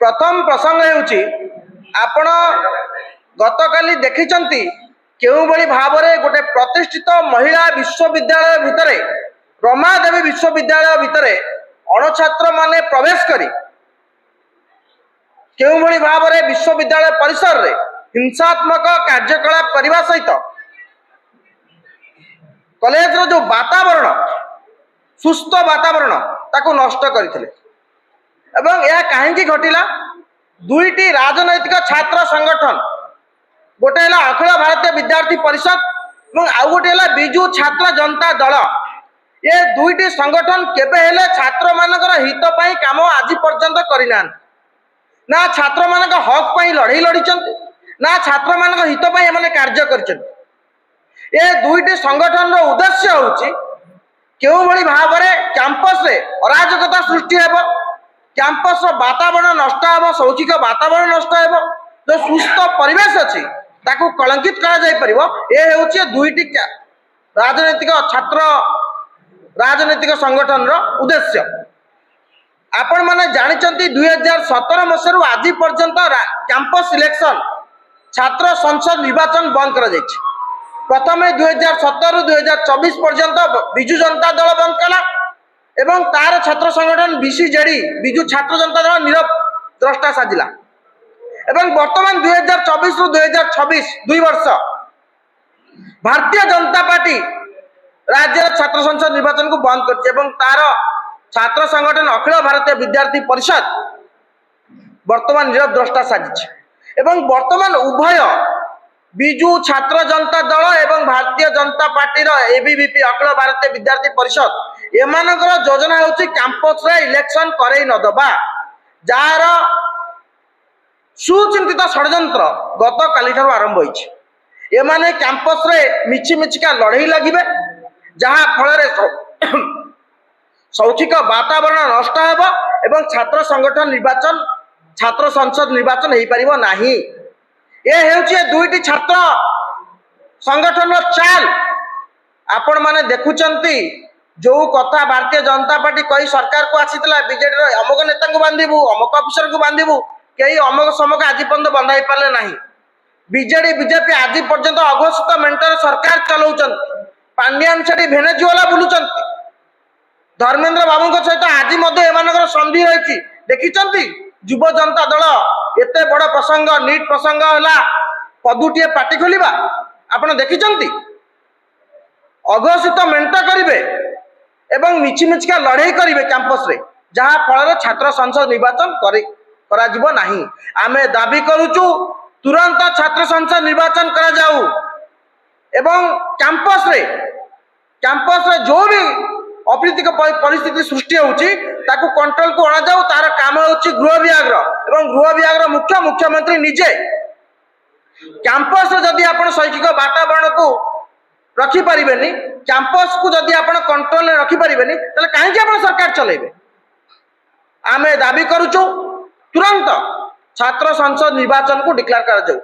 प्रथम प्रसंग हेउची आपण गतकाली देखिचंती केउ बड़ी भाबरे गोटे प्रतिष्ठित महिला विश्वविद्यालय भितरे रमादेवी विश्वविद्यालय भितरे अणछात्र माने प्रवेश करी केउ बड़ी भाबरे विश्वविद्यालय परिसर रे हिंसात्मक कार्यकलाप करने सहित कॉलेज रो जो वातावरण सुस्थ वातावरण ताकू नष्ट करथिले। एवं यह कहीं घटिला दुईटी राजनैतिक छात्र संगठन गोटे है अखिल भारतीय विद्यार्थी परिषद और आउ गोटे है बिजु छात्र जनता दल। ये दुईटी संगठन केबे हेले छात्र मानकर हित पाई काम आज पर्यंत करिना ना छात्र मान हक पाई लड़ई लड़ी ना छात्र मान हित पाई एमाने कार्य करिसेंती। ये दुईटी संगठन रो उद्देश्य होची केउ भली भाबरे कैंपस रे अराजकता सृष्टि हेबो, कैंपस रो वातावरण नष्ट हेबो, शौक्षिक वातावरण नष्ट हेबो, जो सुस्थ परिवेश अछि ताकू कलंकित करा जाय परिबो। ए हेउची दुईटी राजनैतिक छात्र राजनैतिक संगठन रो उद्देश्य। आपण माने जानिचंती 2017 मसरू आज पर्यंत कैंपस सिलेक्शन छात्र संसद निर्वाचन बंद करा जायछि। प्रथम 2017 रु 2024 पर्यंत बिजु जनता दल बंद कला एवं तार छात्र संगठन बीसीजेडी बिजु छात्र जनता दल नीरव द्रष्टा साजिला एवं वर्तमान 2024 रु 2026 दुई वर्ष भारतीय जनता पार्टी राज्य छात्र संसद निर्वाचन को बंद करछि एवं तार छात्र संगठन अखिल भारतीय विद्यार्थी परिषद वर्तमान नीरव द्रष्टा साजिछि एवं वर्तमान उभय बिजु छात्र जनता दल एवं भारतीय जनता पार्टी एबीवीपी अखिल भारतीय विद्यार्थी परिषद एमानकर योजना होची कैंपस रे इलेक्शन करई न दबा जार सुचिंतित षड्यंत्र गत काली ठार आरंभ होईछि। एमाने कैंपस रे मिछि मिछिका लड़ई लागिबे जहा फल रे शौक्षिक वातावरण नष्ट हेबो एवं छात्र संगठन निर्वाचन छात्र संसद निर्वाचन हेई परिबो नाही। ये हेउची दुईटी छात्र संगठन चाल आपण माने देखुचंती जो कथा भारतीय जनता पार्टी कही सरकार को आसीतला बीजेडी अमुक नेता को बांधिबू अमुक अफिसर को बांधिबू कई अमुक समक आज पर्यंत बंधाई पारे नाही। बीजेडी बीजेपी आज पर्यंत अघोषित मेंटर सरकार चलाउछन पांड्यान छाड़ी भेनेजुएला बुलुचंती धर्मेंद्र बाबू सहित आज एमानकर संधि रही देखिचंती युव जनता दल एते बड़ प्रसंग नीट प्रसंग है पदुटे पार्टी खोलिबा आपण देखिचंती अघोषित मेंट करिवे एवं मिछि मिछिका लड़ाई करिवे कैंपस रे जहा फल छात्र संसद निर्वाचन करा जिवो नाही। आमे दाबी करूचु तुरंत छात्र संसद निर्वाचन करा जाऊ एवं कैंपस रे जो भी अप्रीतिक परिस्थिति सृष्टि होची ताकू कंट्रोल को अणा जाऊ तार काम होची गृह विभाग एवं गृह विभाग मुख्यमंत्री निजे कैंपस जदि आपण शैक्षिक वातावरण को रखी परिबेनी कैंपस को जदि आपण कंट्रोल रखी परिबेनी तले काहे आपण सरकार चलेबे। आमे दाबी करूचु तुरंत छात्र संसद निर्वाचन को डिक्लेयर करा जाऊ।